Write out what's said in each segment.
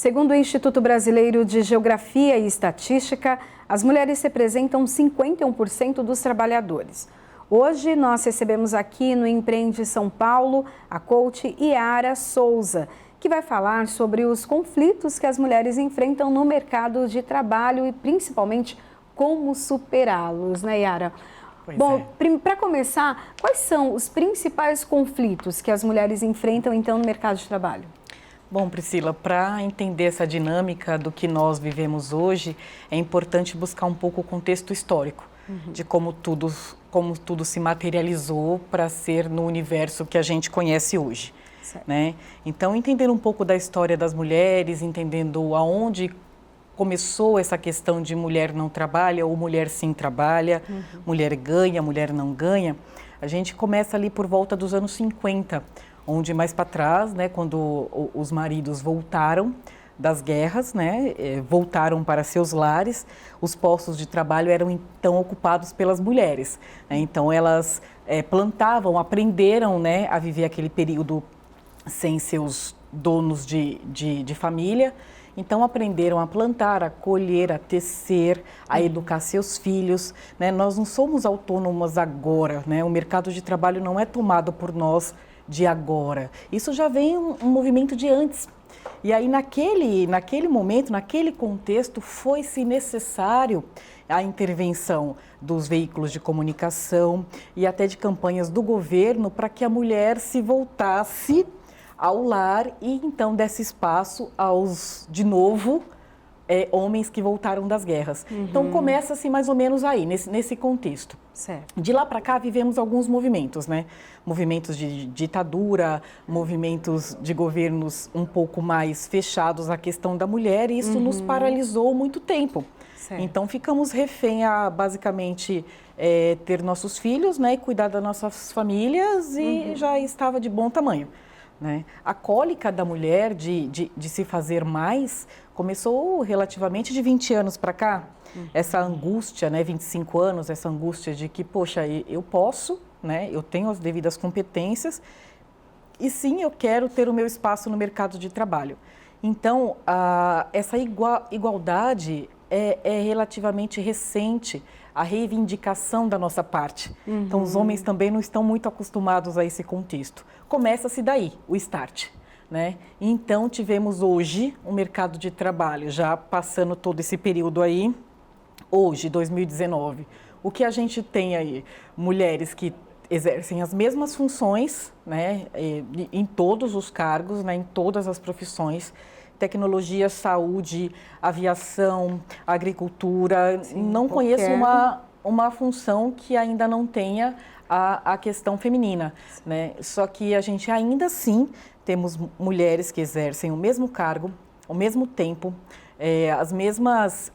Segundo o Instituto Brasileiro de Geografia e Estatística, as mulheres representam 51% dos trabalhadores. Hoje nós recebemos aqui no Empreende São Paulo a coach Yara Souza, que vai falar sobre os conflitos que as mulheres enfrentam no mercado de trabalho e principalmente como superá-los, né, Yara? Bom, para começar, quais são os principais conflitos que as mulheres enfrentam então no mercado de trabalho? Bom, Priscila, para entender essa dinâmica do que nós vivemos hoje, é importante buscar um pouco o contexto histórico de como tudo se materializou para ser no universo que a gente conhece hoje, né? Então, entender um pouco da história das mulheres, entendendo aonde começou essa questão de mulher não trabalha ou mulher sim trabalha, mulher ganha, mulher não ganha, a gente começa ali por volta dos anos 50, onde mais para trás, né, quando os maridos voltaram das guerras, né, voltaram para seus lares, os postos de trabalho eram então ocupados pelas mulheres, né? Então elas plantavam, aprenderam, né, a viver aquele período sem seus donos de família. Então, aprenderam a plantar, a colher, a tecer, a educar seus filhos, né? Nós não somos autônomas agora, né? O mercado de trabalho não é tomado por nós de agora. Isso já vem um movimento de antes. E aí, naquele momento, naquele contexto, foi-se necessário a intervenção dos veículos de comunicação e até de campanhas do governo para que a mulher se voltasse ao lar e então desse espaço aos, de novo, homens que voltaram das guerras. Então começa-se mais ou menos aí, nesse contexto. Certo. De lá para cá vivemos alguns movimentos, né? Movimentos de ditadura, movimentos de governos um pouco mais fechados à questão da mulher e isso nos paralisou muito tempo. Certo. Então ficamos refém a basicamente ter nossos filhos, né? E cuidar das nossas famílias e já estava de bom tamanho. Né? A cólica da mulher de se fazer mais começou relativamente de 20 anos para cá. Essa angústia, né, 25 anos, essa angústia de que, poxa, eu posso, né, eu tenho as devidas competências e sim, eu quero ter o meu espaço no mercado de trabalho. Então, essa igualdade é relativamente recente, a reivindicação da nossa parte. Então, os homens também não estão muito acostumados a esse contexto. Começa-se daí, o start, né? Então, tivemos hoje um mercado de trabalho, já passando todo esse período aí, hoje, 2019. O que a gente tem aí? Mulheres que exercem as mesmas funções, né, em todos os cargos, né, em todas as profissões, tecnologia, saúde, aviação, agricultura. Sim, não conheço uma função que ainda não tenha a questão feminina, né? Só que a gente ainda assim temos mulheres que exercem o mesmo cargo, ao mesmo tempo, as mesmas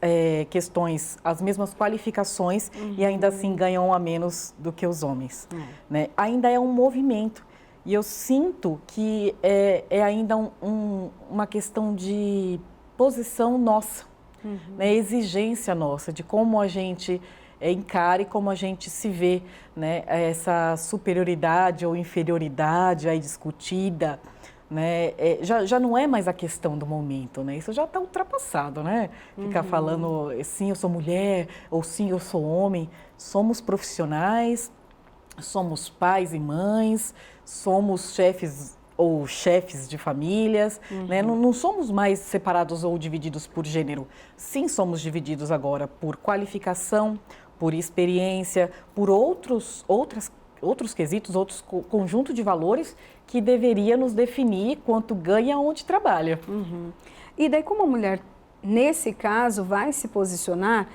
questões, as mesmas qualificações e ainda assim ganham a menos do que os homens, né? Ainda é um movimento. E eu sinto que é ainda uma questão de posição nossa, né? Exigência nossa, de como a gente encara e como a gente se vê, né? Essa superioridade ou inferioridade aí discutida, né? Já não é mais a questão do momento, né? Isso já está ultrapassado, né? Ficar falando, sim, eu sou mulher, ou sim, eu sou homem. Somos profissionais, somos pais e mães, somos chefes ou chefes de famílias, né? Não somos mais separados ou divididos por gênero. Sim, somos divididos agora por qualificação, por experiência, por outros quesitos, outros conjunto de valores que deveria nos definir quanto ganha onde trabalha. E daí como a mulher, nesse caso, vai se posicionar,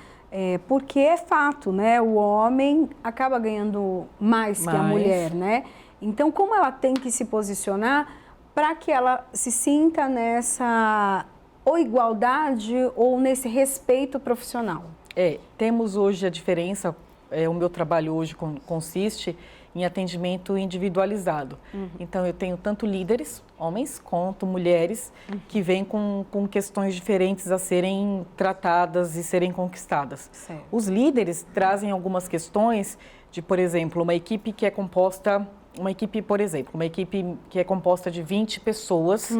porque é fato, né? O homem acaba ganhando mais que a mulher, né? Então, como ela tem que se posicionar para que ela se sinta nessa ou igualdade ou nesse respeito profissional? Temos hoje a diferença, o meu trabalho hoje consiste em atendimento individualizado. Então, eu tenho tanto líderes, homens, quanto mulheres, que vêm com questões diferentes a serem tratadas e serem conquistadas. Certo. Os líderes trazem algumas questões de, por exemplo, uma equipe que é composta por exemplo, uma equipe que é composta de 20 pessoas,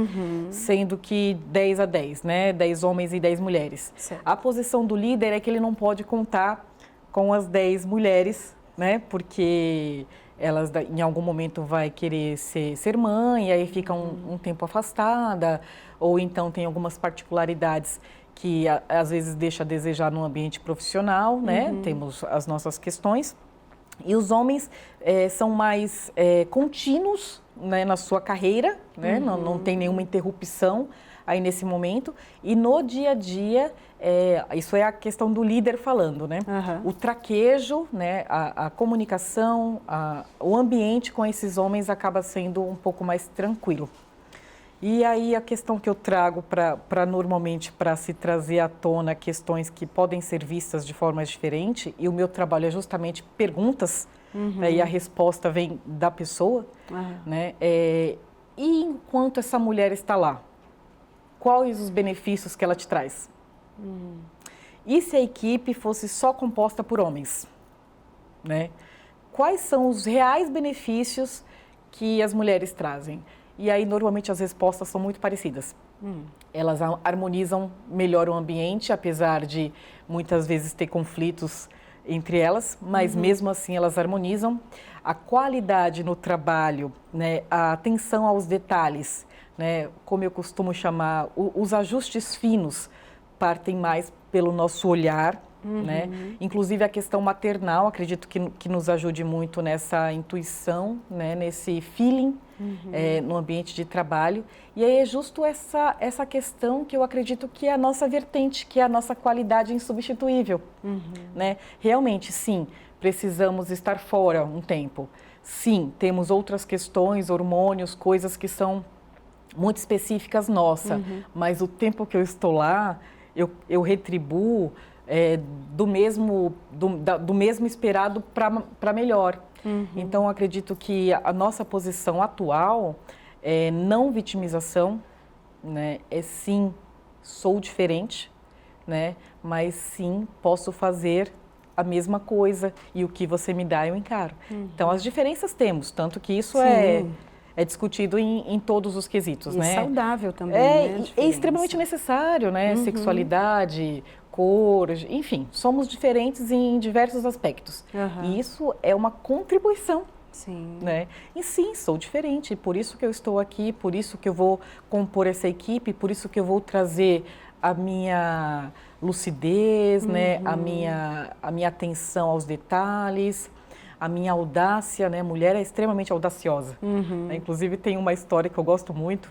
sendo que 10 a 10, né? 10 homens e 10 mulheres. Certo. A posição do líder é que ele não pode contar com as 10 mulheres, né? Porque elas em algum momento vai querer ser mãe, e aí fica um tempo afastada, ou então tem algumas particularidades que às vezes deixa a desejar no ambiente profissional, né? Temos as nossas questões. E os homens são mais contínuos, né, na sua carreira, né? Não tem nenhuma interrupção aí nesse momento. E no dia a dia, isso é a questão do líder falando, né? O traquejo, né, a comunicação, o ambiente com esses homens acaba sendo um pouco mais tranquilo. E aí a questão que eu trago normalmente para se trazer à tona questões que podem ser vistas de forma diferente, e o meu trabalho é justamente perguntas, né, e a resposta vem da pessoa, né? E enquanto essa mulher está lá, quais os benefícios que ela te traz? E se a equipe fosse só composta por homens, né? Quais são os reais benefícios que as mulheres trazem? E aí, normalmente, as respostas são muito parecidas. Elas harmonizam melhor o ambiente, apesar de muitas vezes ter conflitos entre elas, mas mesmo assim elas harmonizam. A qualidade no trabalho, né, a atenção aos detalhes, né, como eu costumo chamar, os ajustes finos partem mais pelo nosso olhar, né? Inclusive a questão maternal, acredito que nos ajude muito nessa intuição, né, nesse feeling no ambiente de trabalho. E aí é justo essa questão que eu acredito que é a nossa vertente, que é a nossa qualidade insubstituível, né? Realmente, sim, precisamos estar fora um tempo. Sim, temos outras questões, hormônios, coisas que são muito específicas nossa, mas o tempo que eu estou lá, eu retribuo do mesmo esperado para melhor. Então, acredito que a nossa posição atual é não vitimização, né? É sim, sou diferente, né? Mas sim, posso fazer a mesma coisa e o que você me dá eu encaro. Então, as diferenças temos, tanto que isso é discutido em todos os quesitos, e né? saudável também, né? É extremamente necessário, né? Sexualidade, cor, enfim, somos diferentes em diversos aspectos. E isso é uma contribuição, né? E sim, sou diferente, por isso que eu estou aqui, por isso que eu vou compor essa equipe, por isso que eu vou trazer a minha lucidez, né? A minha atenção aos detalhes, a minha audácia, né? Mulher é extremamente audaciosa. Inclusive tem uma história que eu gosto muito,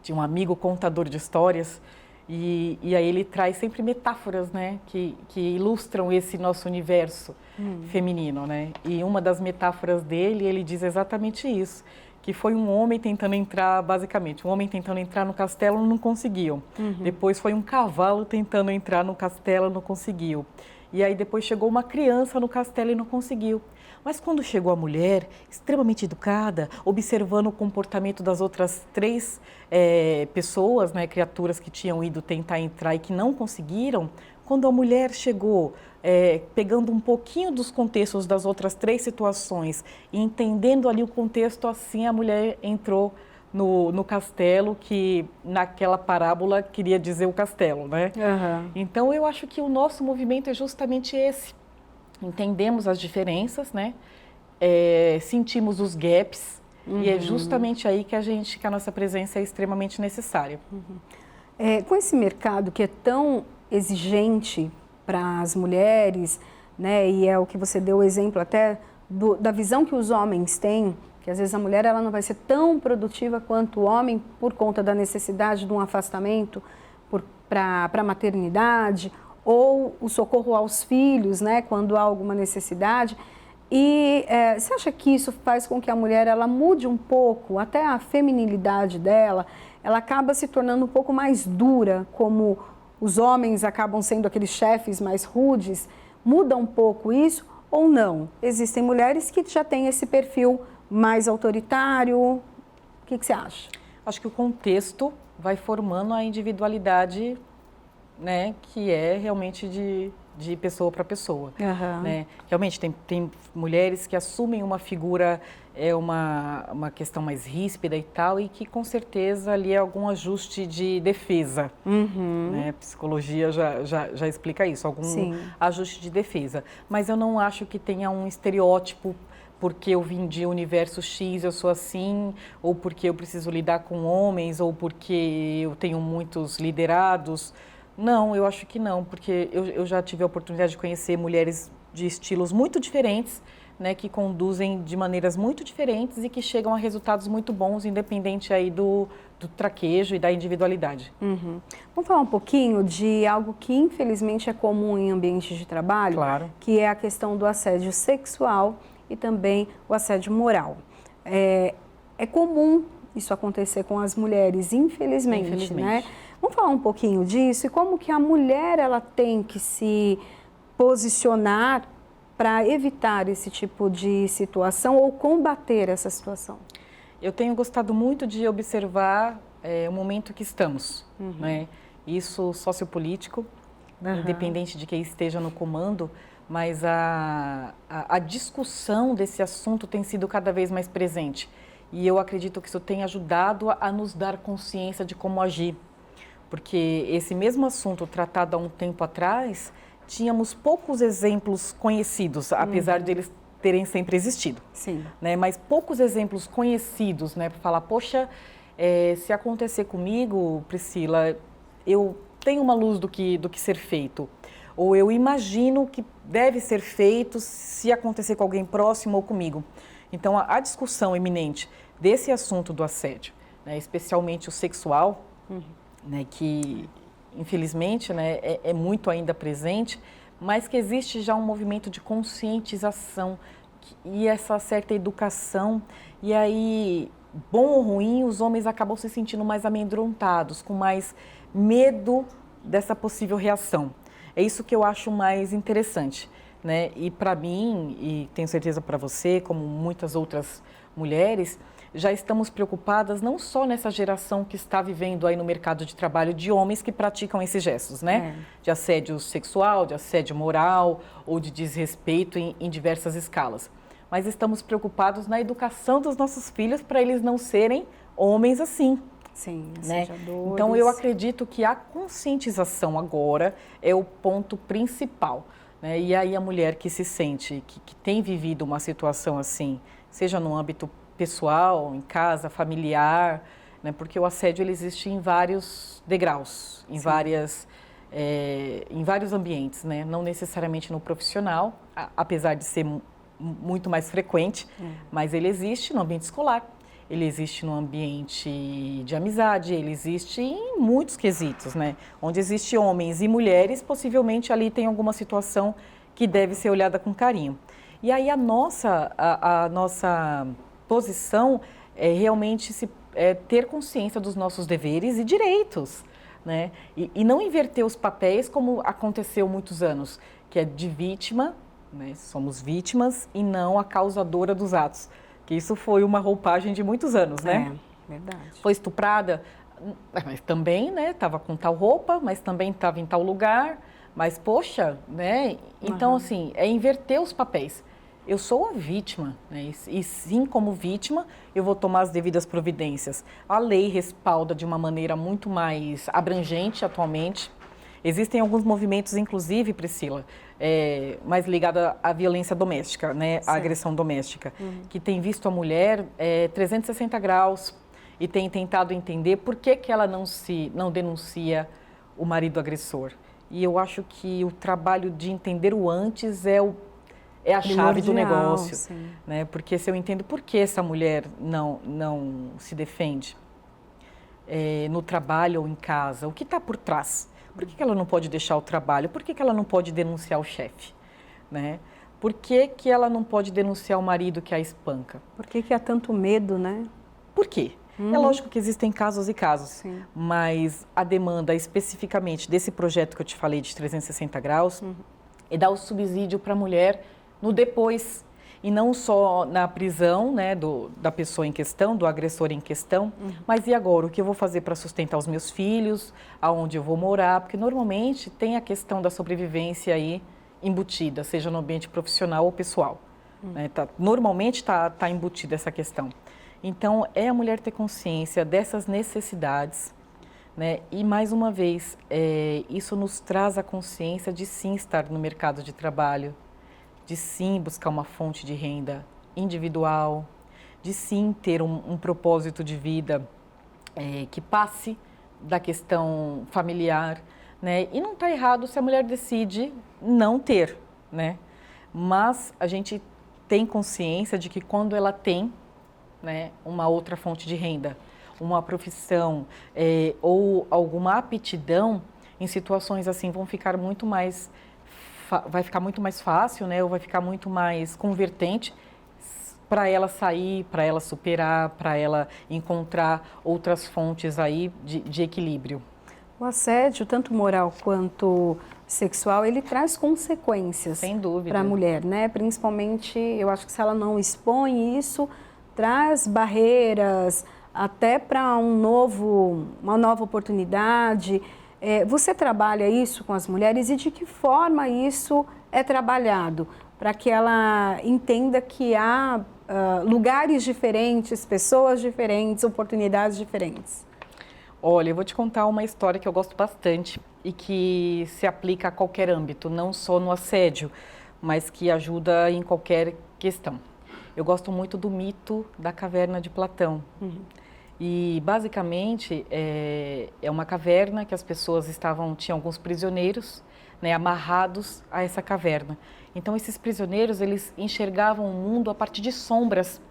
de um amigo contador de histórias, e aí ele traz sempre metáforas, né? Que ilustram esse nosso universo feminino, né? E uma das metáforas dele, ele diz exatamente isso, que foi um homem tentando entrar, basicamente, um homem tentando entrar no castelo, não conseguiu. Depois foi um cavalo tentando entrar no castelo, não conseguiu. E aí depois chegou uma criança no castelo e não conseguiu. Mas quando chegou a mulher, extremamente educada, observando o comportamento das outras 3 pessoas, né, criaturas que tinham ido tentar entrar e que não conseguiram, quando a mulher chegou, pegando um pouquinho dos contextos das outras 3 situações e entendendo ali o contexto, assim a mulher entrou no castelo, que naquela parábola queria dizer o castelo, né? Então eu acho que o nosso movimento é justamente esse. Entendemos as diferenças, né? Sentimos os gaps e é justamente aí que a nossa presença é extremamente necessária. Com esse mercado que é tão exigente para as mulheres, né? E é o que você deu o exemplo até da visão que os homens têm, que às vezes a mulher ela não vai ser tão produtiva quanto o homem por conta da necessidade de um afastamento para a maternidade, ou o socorro aos filhos, né, quando há alguma necessidade. E você acha que isso faz com que a mulher ela mude um pouco, até a feminilidade dela, ela acaba se tornando um pouco mais dura, como os homens acabam sendo aqueles chefes mais rudes? Muda um pouco isso ou não? Existem mulheres que já têm esse perfil mais autoritário. O que você acha? Acho que o contexto vai formando a individualidade, né, que é realmente de pessoa para pessoa. Né? Realmente tem mulheres que assumem uma figura é uma questão mais ríspida e tal, e que com certeza ali é algum ajuste de defesa. Né? A psicologia já explica isso, algum ajuste de defesa. Mas eu não acho que tenha um estereótipo porque eu vim de universo X, eu sou assim, ou porque eu preciso lidar com homens, ou porque eu tenho muitos liderados. Não, eu acho que não, porque eu já tive a oportunidade de conhecer mulheres de estilos muito diferentes, né, que conduzem de maneiras muito diferentes e que chegam a resultados muito bons, independente aí do traquejo e da individualidade. Vamos falar um pouquinho de algo que infelizmente é comum em ambientes de trabalho, Claro. Que é a questão do assédio sexual e também o assédio moral. É comum isso acontecer com as mulheres, infelizmente, né? Vamos falar um pouquinho disso e como que a mulher ela tem que se posicionar para evitar esse tipo de situação ou combater essa situação? Eu tenho gostado muito de observar o momento que estamos, né? Isso sociopolítico, independente de quem esteja no comando, mas a discussão desse assunto tem sido cada vez mais presente. E eu acredito que isso tem ajudado a nos dar consciência de como agir. Porque esse mesmo assunto tratado há um tempo atrás, tínhamos poucos exemplos conhecidos, apesar de eles terem sempre existido. Sim. Né? Mas poucos exemplos conhecidos, né? Para falar, poxa, se acontecer comigo, Priscila, eu tenho uma luz do que ser feito. Ou eu imagino que deve ser feito se acontecer com alguém próximo ou comigo. Então, a discussão iminente desse assunto do assédio, né? Especialmente o sexual, né? Que infelizmente, né, é muito ainda presente, mas que existe já um movimento de conscientização e essa certa educação. E aí, bom ou ruim, os homens acabam se sentindo mais amedrontados, com mais medo dessa possível reação. É isso que eu acho mais interessante, né? E para mim, e tenho certeza para você, como muitas outras mulheres, já estamos preocupadas não só nessa geração que está vivendo aí no mercado de trabalho de homens que praticam esses gestos, né? De assédio sexual, de assédio moral ou de desrespeito em diversas escalas. Mas estamos preocupados na educação dos nossos filhos para eles não serem homens assim. Sim, né? assediadores. Então eu acredito que a conscientização agora é o ponto principal. Né? E aí a mulher que se sente, que tem vivido uma situação assim, seja no âmbito pessoal, em casa, familiar, né? Porque o assédio ele existe em vários degraus, em vários ambientes, né? Não necessariamente no profissional, apesar de ser muito mais frequente, mas ele existe no ambiente escolar, ele existe no ambiente de amizade, ele existe em muitos quesitos, né? Onde existe homens e mulheres, possivelmente ali tem alguma situação que deve ser olhada com carinho. E aí a nossa posição é realmente ter consciência dos nossos deveres e direitos, né? E não inverter os papéis como aconteceu muitos anos, que é de vítima, né? Somos vítimas e não a causadora dos atos, que isso foi uma roupagem de muitos anos, né? Verdade. Foi estuprada, mas também, né? Estava com tal roupa, mas também estava em tal lugar, mas poxa, né? Então, assim, é inverter os papéis. Eu sou a vítima, né? E sim, como vítima, eu vou tomar as devidas providências. A lei respalda de uma maneira muito mais abrangente atualmente. Existem alguns movimentos, inclusive, Priscila, mais ligados à violência doméstica, né? À agressão doméstica, que tem visto a mulher 360 graus e tem tentado entender por que ela não denuncia o marido agressor. E eu acho que o trabalho de entender o antes é a chave do negócio, né? Porque se eu entendo por que essa mulher não se defende no trabalho ou em casa, o que está por trás? Por que ela não pode deixar o trabalho? Por que ela não pode denunciar o chefe, né? Por que ela não pode denunciar o marido que a espanca? Por que há tanto medo, né? Por quê? É lógico que existem casos e casos, mas a demanda especificamente desse projeto que eu te falei de 360 graus é dar o subsídio para a mulher no depois, e não só na prisão, né, da pessoa em questão, do agressor em questão, mas e agora? O que eu vou fazer para sustentar os meus filhos? Aonde eu vou morar? Porque normalmente tem a questão da sobrevivência aí embutida, seja no ambiente profissional ou pessoal. né? Normalmente está embutida essa questão. Então, é a mulher ter consciência dessas necessidades, né? E, mais uma vez, isso nos traz a consciência de sim estar no mercado de trabalho, de sim buscar uma fonte de renda individual, de sim ter um propósito de vida que passe da questão familiar, né? E não está errado se a mulher decide não ter, né? Mas a gente tem consciência de que quando ela tem, né, uma outra fonte de renda, uma profissão ou alguma aptidão, em situações assim vai ficar muito mais fácil, né, ou vai ficar muito mais convertente para ela sair, para ela superar, para ela encontrar outras fontes aí de equilíbrio. O assédio, tanto moral quanto sexual, ele traz consequências para a mulher, né? Principalmente, eu acho que se ela não expõe isso, traz barreiras até para uma nova oportunidade. Você trabalha isso com as mulheres e de que forma isso é trabalhado? Para que ela entenda que há lugares diferentes, pessoas diferentes, oportunidades diferentes. Olha, eu vou te contar uma história que eu gosto bastante e que se aplica a qualquer âmbito, não só no assédio, mas que ajuda em qualquer questão. Eu gosto muito do mito da caverna de Platão. E, basicamente, é uma caverna que as pessoas tinham alguns prisioneiros, né, amarrados a essa caverna. Então, esses prisioneiros, eles enxergavam o mundo a partir de sombras,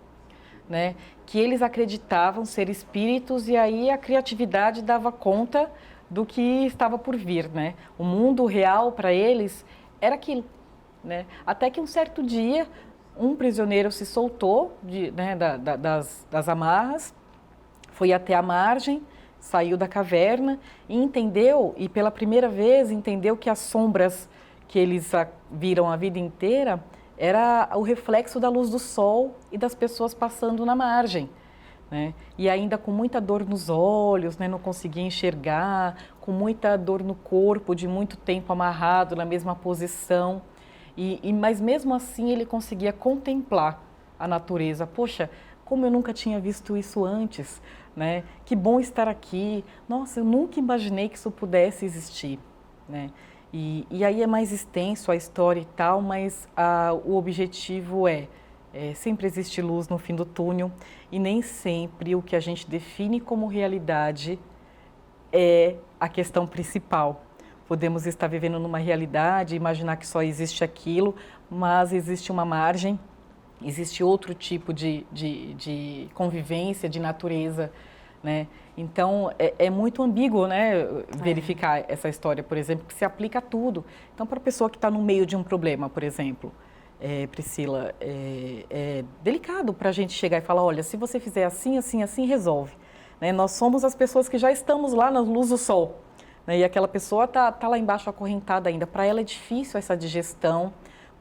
né, que eles acreditavam ser espíritos, e aí a criatividade dava conta do que estava por vir, né? O mundo real para eles era aquilo, né? Até que um certo dia um prisioneiro se soltou das amarras, foi até a margem, saiu da caverna e entendeu, e pela primeira vez entendeu que as sombras que eles viram a vida inteira era o reflexo da luz do sol e das pessoas passando na margem, né? E ainda com muita dor nos olhos, né? Não conseguia enxergar, com muita dor no corpo, de muito tempo amarrado na mesma posição. Mas mesmo assim ele conseguia contemplar a natureza. Poxa, como eu nunca tinha visto isso antes, né? Que bom estar aqui. Nossa, eu nunca imaginei que isso pudesse existir, né? E aí é mais extenso a história e tal, mas o objetivo sempre existe luz no fim do túnel, e nem sempre o que a gente define como realidade é a questão principal. Podemos estar vivendo numa realidade, imaginar que só existe aquilo, mas existe uma margem, existe outro tipo de convivência, de natureza, né? Então, é muito ambíguo, né, verificar essa história, por exemplo, que se aplica a tudo. Então, para a pessoa que está no meio de um problema, por exemplo, Priscila, é delicado para a gente chegar e falar, olha, se você fizer assim, assim, assim, resolve. Né? Nós somos as pessoas que já estamos lá na luz do sol, né? E aquela pessoa está lá embaixo acorrentada ainda. Para ela é difícil essa digestão,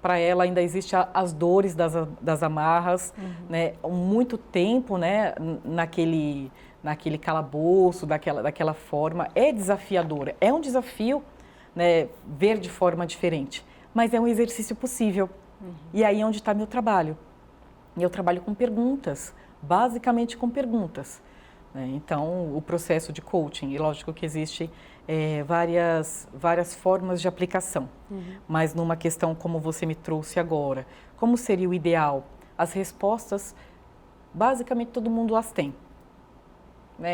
para ela ainda existe as dores das amarras, né? Muito tempo, né, naquele calabouço, daquela forma. É desafiadora, é um desafio, né, ver de forma diferente, mas é um exercício possível. E aí é onde está meu trabalho. Eu trabalho com perguntas, basicamente com perguntas, né? Então, o processo de coaching, e lógico que existe várias formas de aplicação, mas numa questão como você me trouxe agora, como seria o ideal? As respostas, basicamente todo mundo as tem.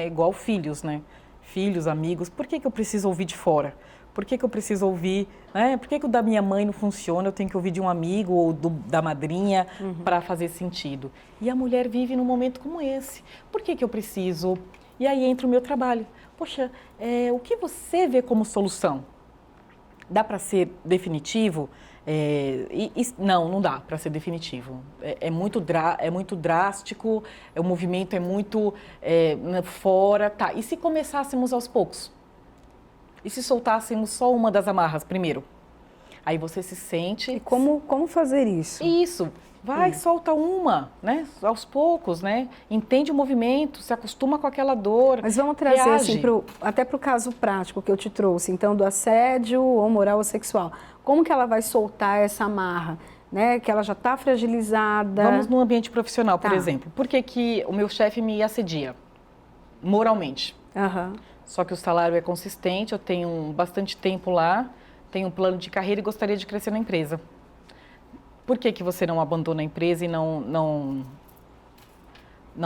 Igual filhos, né? Filhos, amigos, por que eu preciso ouvir de fora? Por que eu preciso ouvir, né? Por que o da minha mãe não funciona, eu tenho que ouvir de um amigo ou da madrinha para fazer sentido? E a mulher vive num momento como esse. Por que eu preciso? E aí entra o meu trabalho. Poxa, o que você vê como solução? Dá para ser definitivo? Não dá para ser definitivo. É muito drástico, o movimento é muito fora. Tá. E se começássemos aos poucos? E se soltássemos só uma das amarras primeiro? Aí você se sente... E como fazer isso? Isso. Vai, solta uma, né? Aos poucos, né? Entende o movimento, se acostuma com aquela dor. Mas vamos trazer assim, até para o caso prático que eu te trouxe, então, do assédio ou moral ou sexual. Como que ela vai soltar essa amarra? né, que ela já está fragilizada. Vamos no ambiente profissional, por Tá. exemplo. Por que que o meu chefe me assedia? Moralmente. Aham. Só que o salário é consistente, eu tenho bastante tempo lá, tenho um plano de carreira e gostaria de crescer na empresa. Por que que você não abandona a empresa e não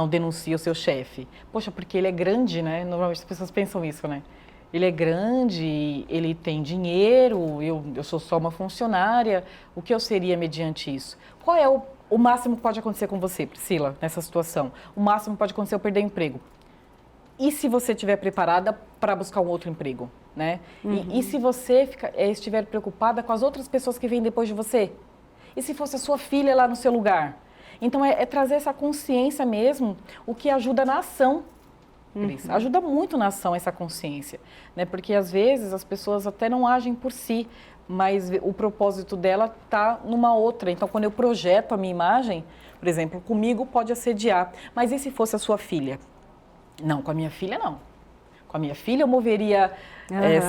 denuncia o seu chefe? Poxa, porque ele é grande, né? Normalmente as pessoas pensam isso, né? Ele é grande, ele tem dinheiro, eu sou só uma funcionária. O que eu seria mediante isso? Qual é o máximo que pode acontecer com você, Priscila, nessa situação? O máximo que pode acontecer é eu perder o emprego. E se você estiver preparada para buscar um outro emprego, né? E se você estiver preocupada com as outras pessoas que vêm depois de você? E se fosse a sua filha lá no seu lugar? Então, é trazer essa consciência mesmo, o que ajuda na ação. Ajuda muito na ação essa consciência, né? Porque às vezes as pessoas até não agem por si, mas o propósito dela está numa outra. Então, quando eu projeto a minha imagem, por exemplo, comigo pode assediar, mas e se fosse a sua filha? Não, com a minha filha não. Com a minha filha eu moveria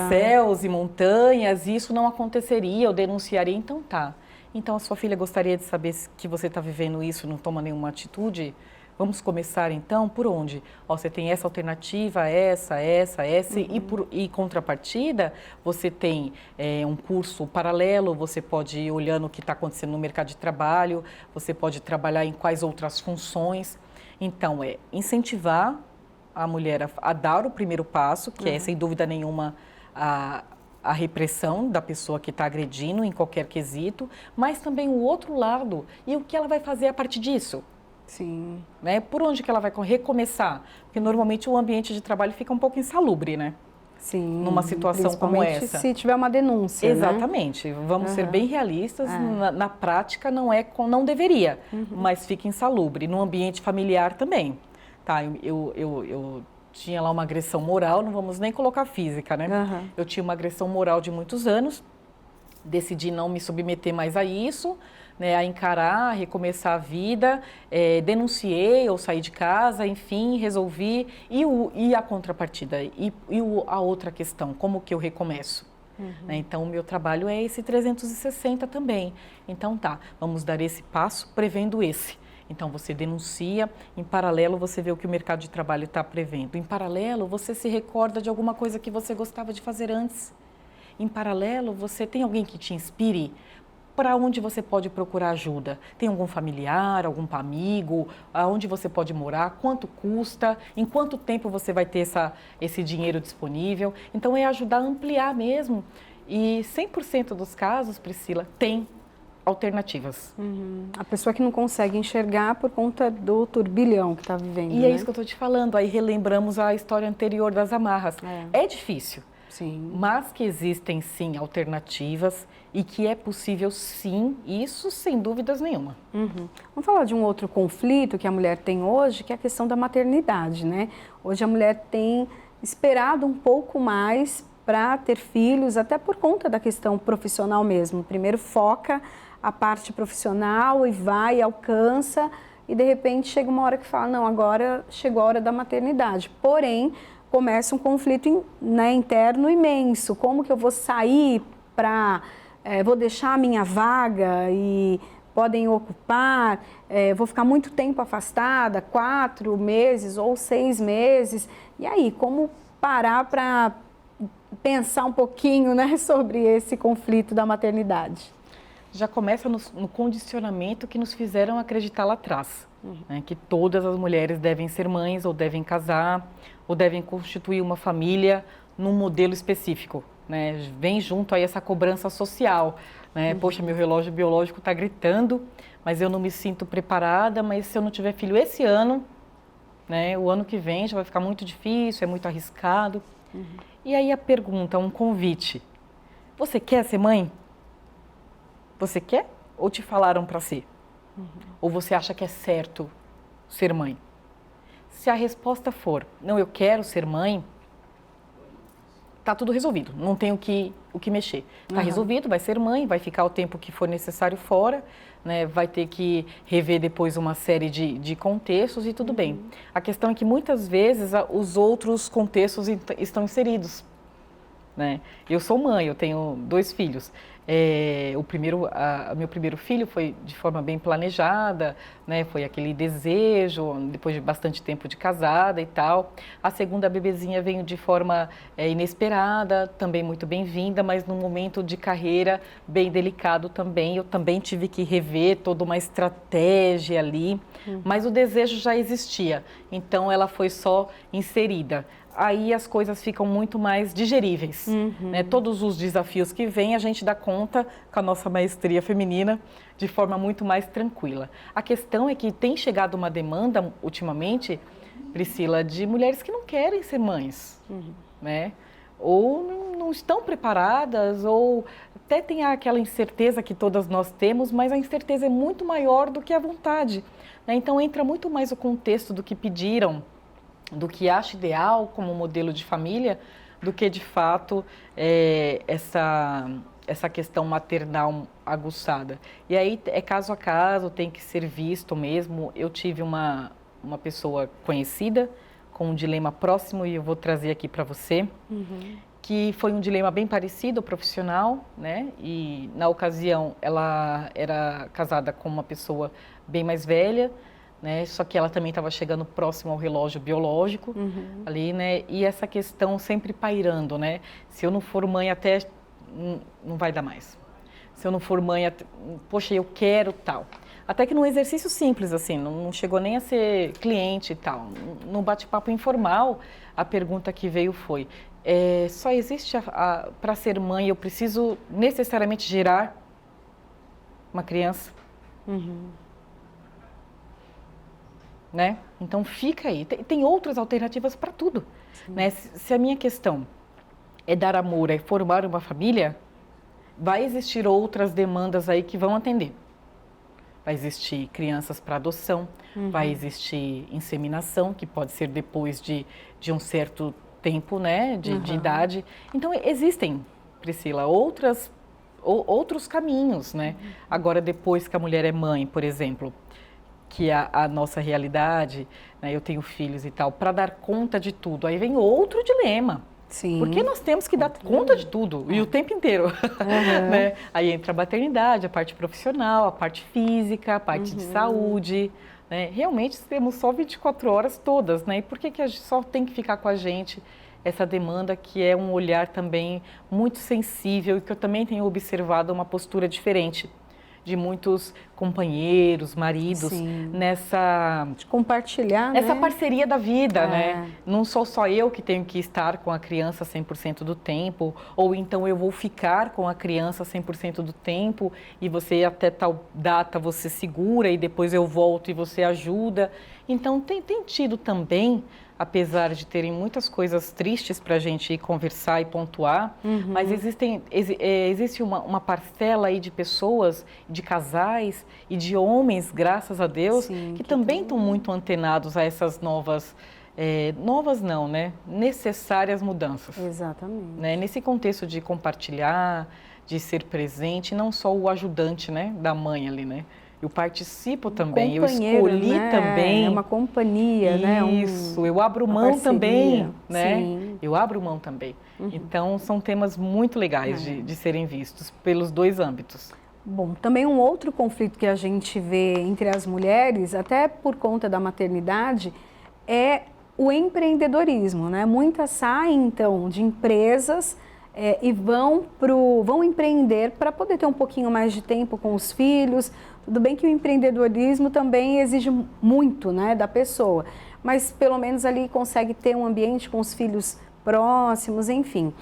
céus e montanhas, e isso não aconteceria, eu denunciaria, então tá. Então a sua filha gostaria de saber que você está vivendo isso e não toma nenhuma atitude? Vamos começar então por onde? Ó, você tem essa alternativa, essa, e contrapartida, você tem um curso paralelo, você pode ir olhando o que está acontecendo no mercado de trabalho, você pode trabalhar em quais outras funções. Então, é incentivar a mulher a dar o primeiro passo, que é, sem dúvida nenhuma, a repressão da pessoa que está agredindo em qualquer quesito, mas também o outro lado e o que ela vai fazer a partir disso. Sim. Né? Por onde que ela vai recomeçar? Porque normalmente o ambiente de trabalho fica um pouco insalubre, né? Sim. Numa situação como essa. Se tiver uma denúncia. Exatamente. Né? Vamos ser bem realistas. Na prática não deveria, mas fica insalubre. No ambiente familiar também. Tá, eu tinha lá uma agressão moral, não vamos nem colocar física, né? Eu tinha uma agressão moral de muitos anos, decidi não me submeter mais a isso, né, a encarar, a recomeçar a vida, denunciei ou saí de casa, enfim, resolvi. E a contrapartida? A outra questão, como que eu recomeço? Né, então, o meu trabalho é esse 360 também. Então, tá, vamos dar esse passo prevendo esse. Então, você denuncia, em paralelo você vê o que o mercado de trabalho está prevendo. Em paralelo, você se recorda de alguma coisa que você gostava de fazer antes. Em paralelo, você tem alguém que te inspire? Para onde você pode procurar ajuda? Tem algum familiar, algum amigo? Aonde você pode morar? Quanto custa? Em quanto tempo você vai ter esse dinheiro disponível? Então, é ajudar a ampliar mesmo. E 100% dos casos, Priscila, tem alternativas. A pessoa que não consegue enxergar por conta do turbilhão que está vivendo. E é isso que eu estou te falando. Aí relembramos a história anterior das amarras. É difícil. Sim. Mas que existem sim alternativas e que é possível sim, isso sem dúvidas nenhuma. Vamos falar de um outro conflito que a mulher tem hoje, que é a questão da maternidade, né? Hoje a mulher tem esperado um pouco mais para ter filhos, até por conta da questão profissional mesmo. Primeiro foca a parte profissional e vai, alcança, e de repente chega uma hora que fala, não, agora chegou a hora da maternidade. Porém, começa um conflito interno imenso. Como que eu vou sair para... vou deixar a minha vaga e podem ocupar, vou ficar muito tempo afastada, 4 meses ou 6 meses. E aí, como parar para pensar um pouquinho, né, sobre esse conflito da maternidade? Já começa no condicionamento que nos fizeram acreditar lá atrás. Né, que todas as mulheres devem ser mães, ou devem casar, ou devem constituir uma família num modelo específico. Né? Vem junto aí essa cobrança social. Né? Poxa, meu relógio biológico está gritando, mas eu não me sinto preparada, mas se eu não tiver filho esse ano, né, o ano que vem já vai ficar muito difícil, é muito arriscado. E aí a pergunta, um convite. Você quer ser mãe? Você quer? Ou te falaram para ser? Ou você acha que é certo ser mãe? Se a resposta for, não, eu quero ser mãe, tá tudo resolvido, não tem o que mexer. Tá resolvido, vai ser mãe, vai ficar o tempo que for necessário fora, né? Vai ter que rever depois uma série de contextos e tudo bem. A questão é que muitas vezes os outros contextos estão inseridos. Né? Eu sou mãe, eu tenho 2 filhos. Meu primeiro filho foi de forma bem planejada, né? Foi aquele desejo, depois de bastante tempo de casada e tal. A segunda bebezinha veio de forma inesperada, também muito bem-vinda, mas num momento de carreira bem delicado também. Eu também tive que rever toda uma estratégia ali, mas o desejo já existia, então ela foi só inserida. Aí as coisas ficam muito mais digeríveis, né? Todos os desafios que vêm, a gente dá conta com a nossa maestria feminina de forma muito mais tranquila. A questão é que tem chegado uma demanda, ultimamente, Priscila, de mulheres que não querem ser mães, né? Ou não estão preparadas, ou até tem aquela incerteza que todas nós temos, mas a incerteza é muito maior do que a vontade, né? Então entra muito mais o contexto do que pediram, do que acha ideal como modelo de família, do que de fato essa questão maternal aguçada. E aí é caso a caso, tem que ser visto mesmo. Eu tive uma pessoa conhecida com um dilema próximo e eu vou trazer aqui para você, que foi um dilema bem parecido, profissional, né? E na ocasião ela era casada com uma pessoa bem mais velha, né? Só que ela também estava chegando próximo ao relógio biológico ali, né? E essa questão sempre pairando, né? Se eu não for mãe até não vai dar mais. Se eu não for mãe, poxa, eu quero tal. Até que num exercício simples, assim, não chegou nem a ser cliente e tal. No bate-papo informal, a pergunta que veio foi: só existe para ser mãe, eu preciso necessariamente gerar uma criança? Né? Então fica aí, tem outras alternativas para tudo, né? Se a minha questão é dar amor, é formar uma família, vai existir outras demandas aí que vão atender. Vai existir crianças para adoção, vai existir inseminação, que pode ser depois de um certo tempo, né, de idade. Então existem, Priscila, outros caminhos, né? Agora, depois que a mulher é mãe, por exemplo, que é a nossa realidade, né? Eu tenho filhos e tal, para dar conta de tudo. Aí vem outro dilema. Sim. Porque nós temos que dar conta de tudo, e o tempo inteiro. Né? Aí entra a maternidade, a parte profissional, a parte física, a parte de saúde. Né? Realmente temos só 24 horas todas, né? E por que a gente só tem que ficar com a gente essa demanda que é um olhar também muito sensível e que eu também tenho observado uma postura diferente de muitos companheiros, maridos, nessa... De compartilhar, essa né? parceria da vida, né? Não sou só eu que tenho que estar com a criança 100% do tempo, ou então eu vou ficar com a criança 100% do tempo e você até tal data você segura e depois eu volto e você ajuda. Então tem tido também, apesar de terem muitas coisas tristes para a gente conversar e pontuar, mas existe uma parcela aí de pessoas, de casais e de homens, graças a Deus, que também estão muito antenados a essas novas não, né? Necessárias mudanças. Exatamente. Né? Nesse contexto de compartilhar, de ser presente, não só o ajudante, né, da mãe ali, né? Eu participo também, eu escolhi, né? Também. É uma companhia, né? Isso, eu abro mão também, né? Eu abro mão também. Então, são temas muito legais de serem vistos pelos dois âmbitos. Bom, também um outro conflito que a gente vê entre as mulheres, até por conta da maternidade, é o empreendedorismo, né? Muitas saem, então, de empresas e vão empreender para poder ter um pouquinho mais de tempo com os filhos. Tudo bem que o empreendedorismo também exige muito, né, da pessoa, mas pelo menos ali consegue ter um ambiente com os filhos próximos, enfim.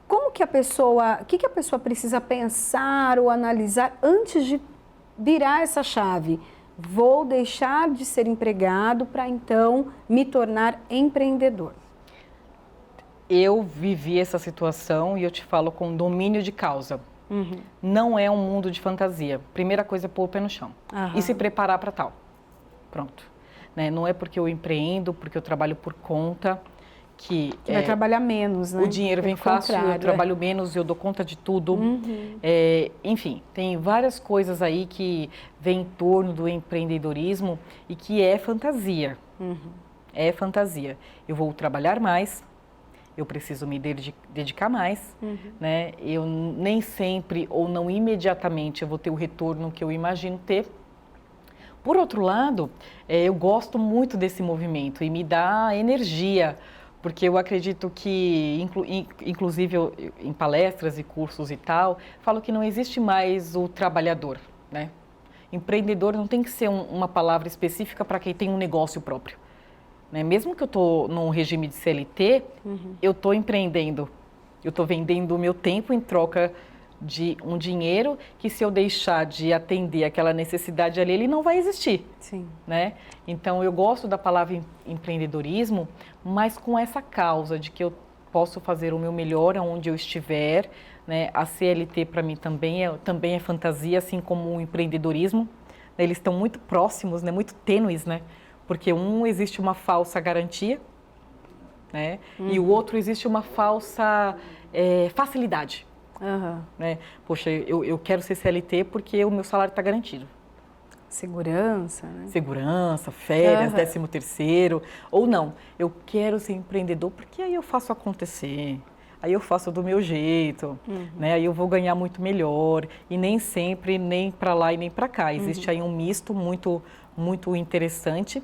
O que a pessoa precisa pensar ou analisar antes de virar essa chave? Vou deixar de ser empregado para então me tornar empreendedor. Eu vivi essa situação e eu te falo com domínio de causa. Não é um mundo de fantasia. Primeira coisa é pôr o pé no chão e se preparar para tal. Pronto. Né? Não é porque eu empreendo, porque eu trabalho por conta que vai trabalhar menos, né? O dinheiro vem fácil, eu trabalho menos, eu dou conta de tudo. Enfim, tem várias coisas aí que vêm em torno do empreendedorismo e que é fantasia. É fantasia. Eu vou trabalhar mais, eu preciso me dedicar mais, né? Eu nem sempre ou não imediatamente eu vou ter o retorno que eu imagino ter. Por outro lado, eu gosto muito desse movimento e me dá energia, porque eu acredito que, inclusive em palestras e cursos e tal, falo que não existe mais o trabalhador, né? Empreendedor não tem que ser uma palavra específica para quem tem um negócio próprio, né? Mesmo que eu estou num regime de CLT, eu estou empreendendo, eu estou vendendo o meu tempo em troca de um dinheiro que, se eu deixar de atender aquela necessidade ali, ele não vai existir. Sim. Né? Então, eu gosto da palavra empreendedorismo, mas com essa causa de que eu posso fazer o meu melhor aonde eu estiver, né? A CLT para mim também é fantasia, assim como o empreendedorismo. Eles estão muito próximos, né? Muito tênues, né? Porque existe uma falsa garantia, né? E o outro existe uma falsa facilidade. Né? Poxa, eu quero ser CLT porque o meu salário está garantido. Segurança, né? Segurança, férias, 13º. Ou não, eu quero ser empreendedor porque aí eu faço acontecer. Aí eu faço do meu jeito, né? Aí eu vou ganhar muito melhor. E nem sempre, nem para lá e nem para cá. Existe aí um misto muito, muito interessante.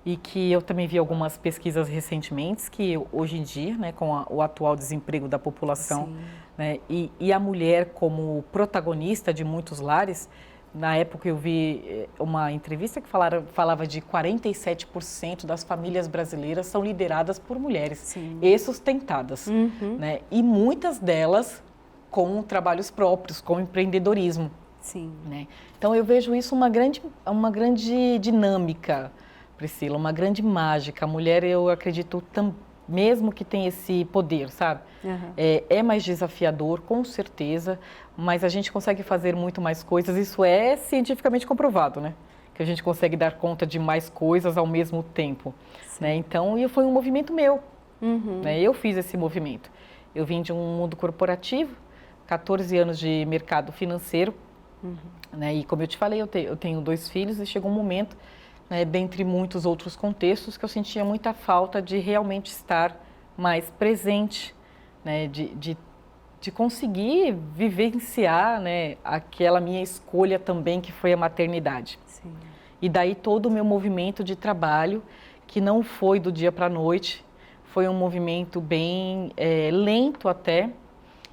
E que eu também vi algumas pesquisas recentemente, que hoje em dia, né, com o atual desemprego da população, né, e a mulher como protagonista de muitos lares, na época eu vi uma entrevista que falava de 47% das famílias brasileiras são lideradas por mulheres e sustentadas, né, e muitas delas com trabalhos próprios, com empreendedorismo. Né? Então eu vejo isso uma grande dinâmica, Priscila, uma grande mágica. A mulher, eu acredito, mesmo que tem esse poder, sabe? É mais desafiador, com certeza, mas a gente consegue fazer muito mais coisas. Isso é cientificamente comprovado, né? Que a gente consegue dar conta de mais coisas ao mesmo tempo. Né? Então, foi um movimento meu. Né? Eu fiz esse movimento. Eu vim de um mundo corporativo, 14 anos de mercado financeiro. Né? E como eu te falei, eu tenho 2 filhos e chegou um momento, né, dentre muitos outros contextos, que eu sentia muita falta de realmente estar mais presente, né, de conseguir vivenciar, né, aquela minha escolha também, que foi a maternidade. E daí todo o meu movimento de trabalho, que não foi do dia para a noite, foi um movimento bem lento até,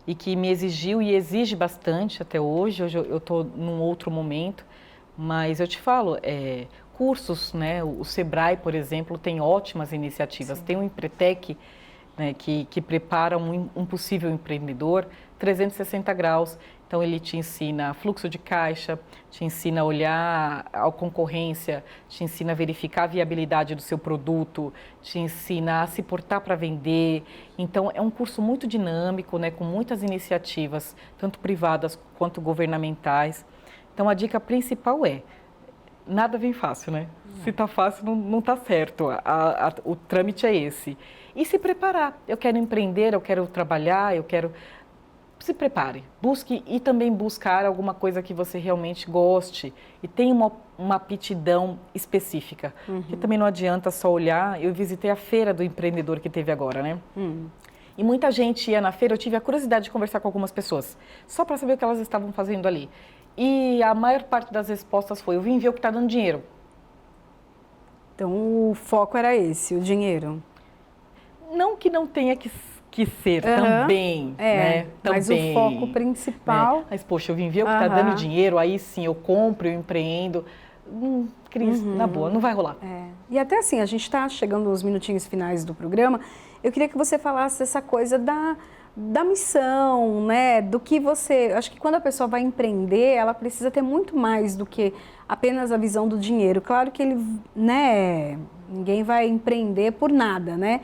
e que me exigiu e exige bastante até hoje. Hoje eu estou num outro momento, mas eu te falo, cursos, né? O Sebrae, por exemplo, tem ótimas iniciativas. Tem o Empretec, né, que prepara um possível empreendedor 360 graus. Então, ele te ensina fluxo de caixa, te ensina a olhar a concorrência, te ensina a verificar a viabilidade do seu produto, te ensina a se portar para vender. Então, é um curso muito dinâmico, né, com muitas iniciativas, tanto privadas quanto governamentais. Então, a dica principal nada vem fácil, né? Se tá fácil, não tá certo. O trâmite é esse. E se preparar. Eu quero empreender, eu quero trabalhar, eu quero... Se prepare. Busque e também buscar alguma coisa que você realmente goste e tenha uma aptidão específica. Que também não adianta só olhar. Eu visitei a feira do empreendedor que teve agora, né? E muita gente ia na feira. Eu tive a curiosidade de conversar com algumas pessoas, só para saber o que elas estavam fazendo ali. E a maior parte das respostas foi: eu vim ver o que está dando dinheiro. Então, o foco era esse, o dinheiro. Não que não tenha que ser também, né? Mas também, o foco principal... Né? Mas, poxa, eu vim ver o que está dando dinheiro, aí sim, eu compro, eu empreendo. Cris, na boa, não vai rolar. E até assim, a gente está chegando nos minutinhos finais do programa, eu queria que você falasse essa coisa da missão, né? Do que você... Acho que quando a pessoa vai empreender, ela precisa ter muito mais do que apenas a visão do dinheiro. Claro que ninguém vai empreender por nada, né?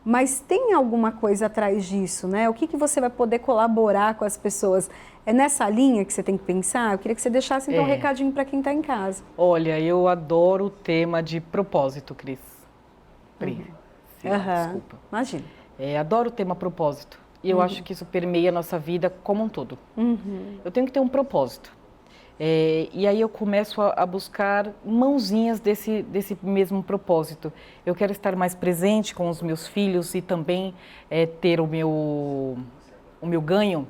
Mas tem alguma coisa atrás disso, né? O que você vai poder colaborar com as pessoas? É nessa linha que você tem que pensar? Eu queria que você deixasse então um recadinho para quem está em casa. Olha, eu adoro o tema de propósito, Cris. Desculpa. Imagina. Adoro o tema propósito. E eu acho que isso permeia a nossa vida como um todo. Eu tenho que ter um propósito. E aí eu começo a buscar mãozinhas desse mesmo propósito. Eu quero estar mais presente com os meus filhos e também ter o meu ganho.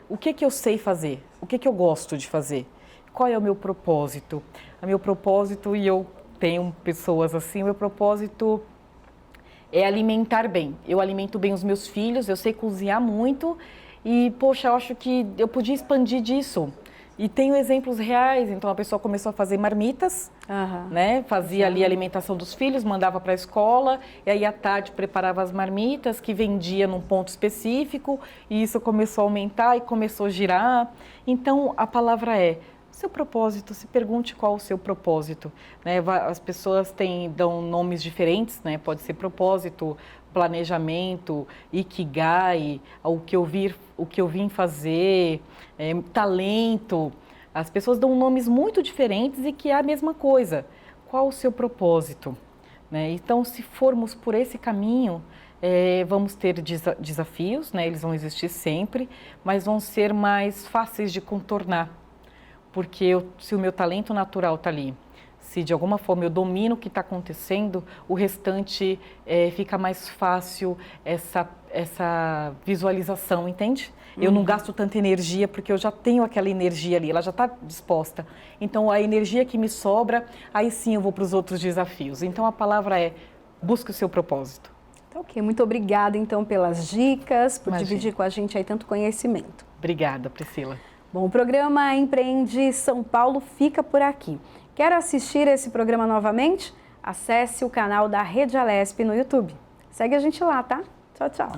O que eu sei fazer? O que eu gosto de fazer? Qual é o meu propósito? O meu propósito, e eu tenho pessoas assim, o meu propósito é alimentar bem. Eu alimento bem os meus filhos, eu sei cozinhar muito e, poxa, eu acho que eu podia expandir disso. E tenho exemplos reais, então a pessoa começou a fazer marmitas, né? Fazia ali a alimentação dos filhos, mandava para a escola, e aí à tarde preparava as marmitas que vendia num ponto específico, e isso começou a aumentar e começou a girar. Então a palavra é seu propósito, se pergunte qual o seu propósito, né? As pessoas dão nomes diferentes, né? Pode ser propósito, planejamento, ikigai, o que eu vim fazer, talento. As pessoas dão nomes muito diferentes e que é a mesma coisa. Qual o seu propósito? Né? Então, se formos por esse caminho, vamos ter desafios, né? Eles vão existir sempre, mas vão ser mais fáceis de contornar. Porque se o meu talento natural está ali, se de alguma forma eu domino o que está acontecendo, o restante fica mais fácil essa visualização, entende? Eu não gasto tanta energia porque eu já tenho aquela energia ali, ela já está disposta. Então a energia que me sobra, aí sim eu vou para os outros desafios. Então a palavra é, busque o seu propósito. Tá, ok, muito obrigada então pelas dicas, por dividir com a gente aí tanto conhecimento. Obrigada, Priscila. Bom, o programa Empreende São Paulo fica por aqui. Quer assistir esse programa novamente? Acesse o canal da Rede Alesp no YouTube. Segue a gente lá, tá? Tchau, tchau.